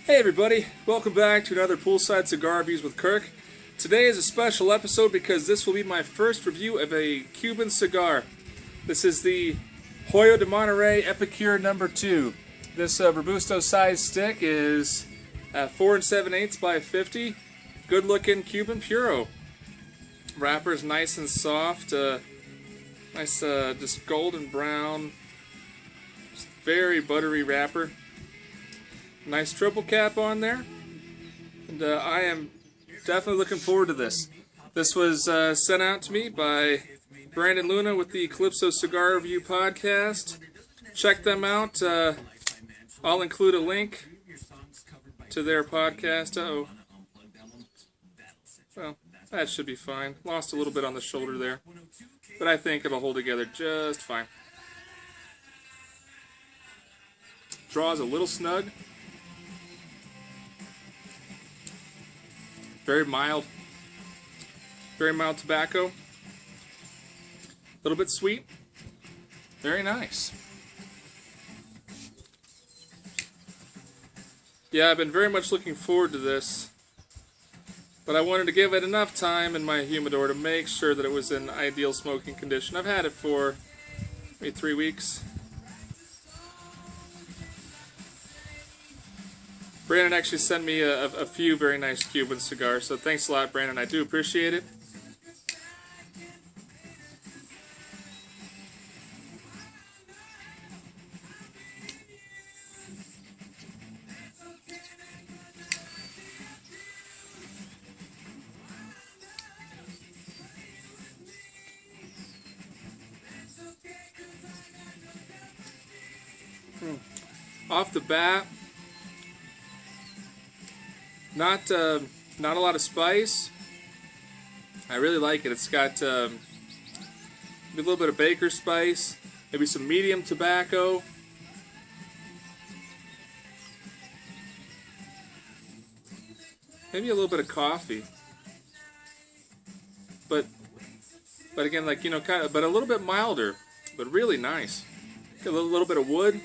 Hey everybody, welcome back to another Poolside Cigar Reviews with Kirk. Today is a special episode because this will be my first review of a Cuban cigar. This is the Hoyo de Monterrey Epicure No2. This Robusto size stick is 4 7/8 by 50. Good looking Cuban Puro. Wrapper's nice and soft, nice just golden brown, just very buttery wrapper. Nice triple cap on there, and I am definitely looking forward to this. This was sent out to me by Brandon Luna with the Calypso Cigar Review podcast. Check them out. I'll include a link to their podcast. Uh-oh. Well, that should be fine. Lost a little bit on the shoulder there, but I think it'll hold together just fine. Draws a little snug. Very mild tobacco. A little bit sweet. Very nice. Yeah, I've been very much looking forward to this, but I wanted to give it enough time in my humidor to make sure that it was in ideal smoking condition. I've had it for maybe 3 weeks. Brandon actually sent me a few very nice Cuban cigars, so thanks a lot, Brandon. I do appreciate it. Off the bat, not a lot of spice. I really like it. It's got a little bit of baker's spice, maybe some medium tobacco. Maybe a little bit of coffee. But again, like, you know, kind of, but a little bit milder, but really nice. Got a little bit of wood.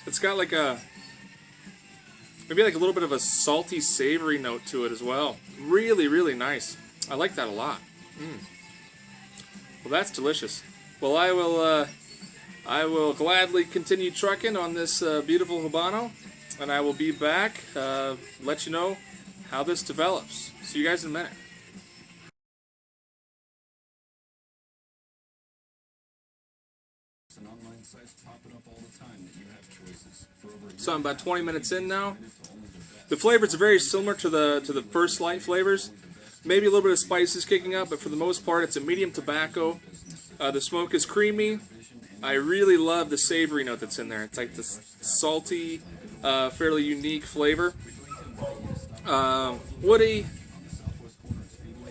It's got like maybe like a little bit of a salty, savory note to it as well. Really, really nice. I like that a lot. Well, that's delicious. Well, I will gladly continue trucking on this beautiful Habano, and I will be back, let you know how this develops. See you guys in a minute. So I'm about 20 minutes in now. The flavors are very similar to the first light flavors. Maybe a little bit of spices kicking up, but for the most part it's a medium tobacco. The smoke is creamy. I really love the savory note that's in there. It's like this salty, fairly unique flavor. Woody.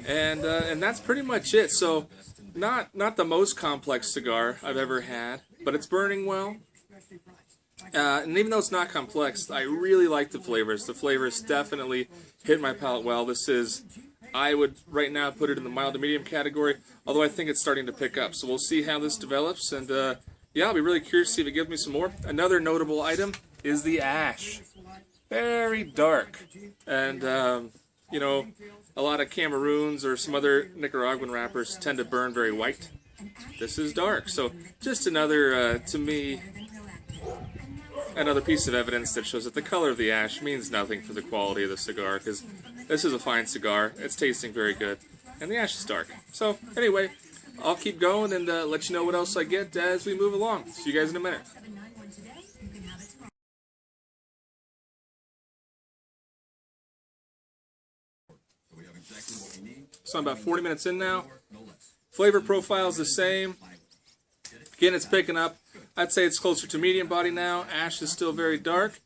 And that's pretty much it. So not the most complex cigar I've ever had, but it's burning well. And even though it's not complex, I really like the flavors. The flavors definitely hit my palate well. This is, I would right now put it in the mild to medium category, although I think it's starting to pick up. So we'll see how this develops, and yeah, I'll be really curious to see if it gives me some more. Another notable item is the ash. Very dark. And, you know, a lot of Cameroons or some other Nicaraguan wrappers tend to burn very white. This is dark. So just another, to me, another piece of evidence that shows that the color of the ash means nothing for the quality of the cigar, because this is a fine cigar. It's tasting very good, and the ash is dark. So anyway, I'll keep going and let you know what else I get as we move along. See you guys in a minute. So I'm about 40 minutes in now. Flavor profile is the same. Again, it's picking up. I'd say it's closer to medium body now. Ash is still very dark.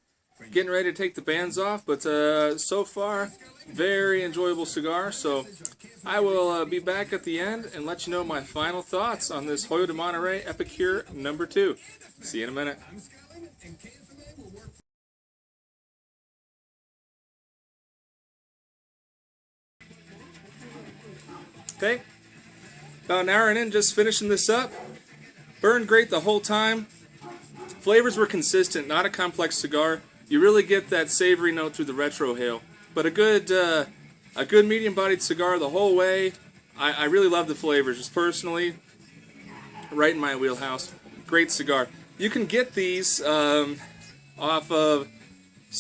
Getting ready to take the bands off, but so far, very enjoyable cigar. So I will be back at the end and let you know my final thoughts on this Hoyo de Monterrey Epicure No2. See you in a minute. Okay, about an hour in, just finishing this up. Burned great the whole time. Flavors were consistent, not a complex cigar. You really get that savory note through the retrohale, but a good medium-bodied cigar the whole way. I really love the flavors, just personally, right in my wheelhouse. Great cigar. You can get these off of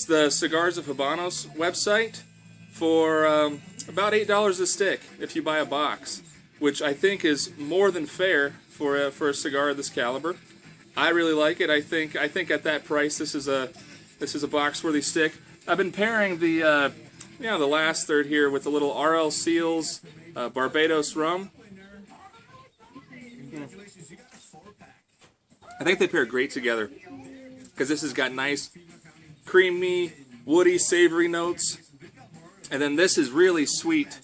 the Cigars of Habanos website for about $8 a stick if you buy a box, which I think is more than fair for a cigar of this caliber. I really like it. I think at that price, this is a box-worthy stick. I've been pairing the the last third here with a little RL Seals Barbados rum. I think they pair great together because this has got nice, creamy, woody, savory notes, and then this is really sweet.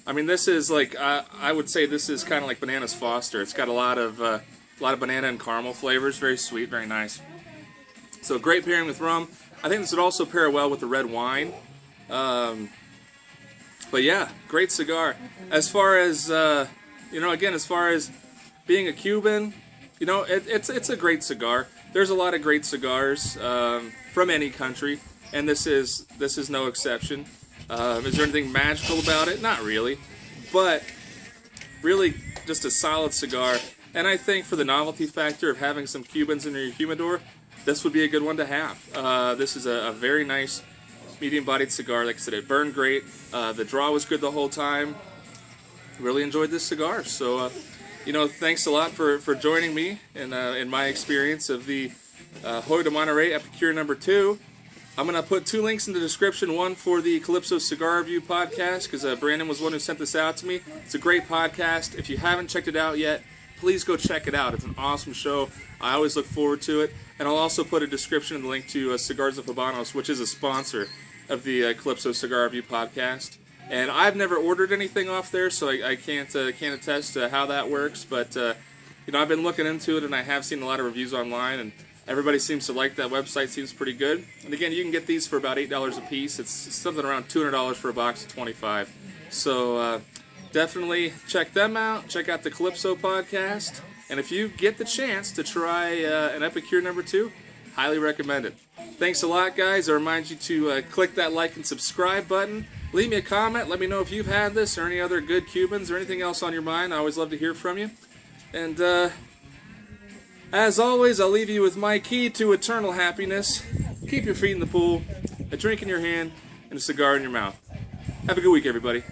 I mean, this is like I would say this is kind of like Bananas Foster. It's got a lot of banana and caramel flavors. Very sweet, very nice. So great pairing with rum. I think this would also pair well with the red wine. But yeah, great cigar. As far as again, as far as being a Cuban, it's a great cigar. There's a lot of great cigars from any country, and this is no exception. Is there anything magical about it? Not really, but really just a solid cigar. And I think for the novelty factor of having some Cubans in your humidor, this would be a good one to have. This is a very nice medium-bodied cigar. Like I said, it burned great. The draw was good the whole time. Really enjoyed this cigar. So, thanks a lot for joining me in my experience of the Hoyo de Monterrey Epicure No2. I'm going to put 2 links in the description. One for the Calypso Cigar Review podcast, because Brandon was the one who sent this out to me. It's a great podcast. If you haven't checked it out yet, please go check it out. It's an awesome show. I always look forward to it. And I'll also put a description and link to Cigars of Habanos, which is a sponsor of the Calypso Cigar Review podcast. And I've never ordered anything off there, so I can't attest to how that works. But I've been looking into it, and I have seen a lot of reviews online, and everybody seems to like that website. Seems pretty good. And again, you can get these for about $8 a piece. It's something around $200 for a box of 25. So definitely check them out. Check out the Calypso podcast. And if you get the chance to try an Epicure No2, highly recommend it. Thanks a lot, guys. I remind you to click that like and subscribe button. Leave me a comment. Let me know if you've had this or any other good Cubans or anything else on your mind. I always love to hear from you. And as always, I'll leave you with my key to eternal happiness. Keep your feet in the pool, a drink in your hand, and a cigar in your mouth. Have a good week, everybody.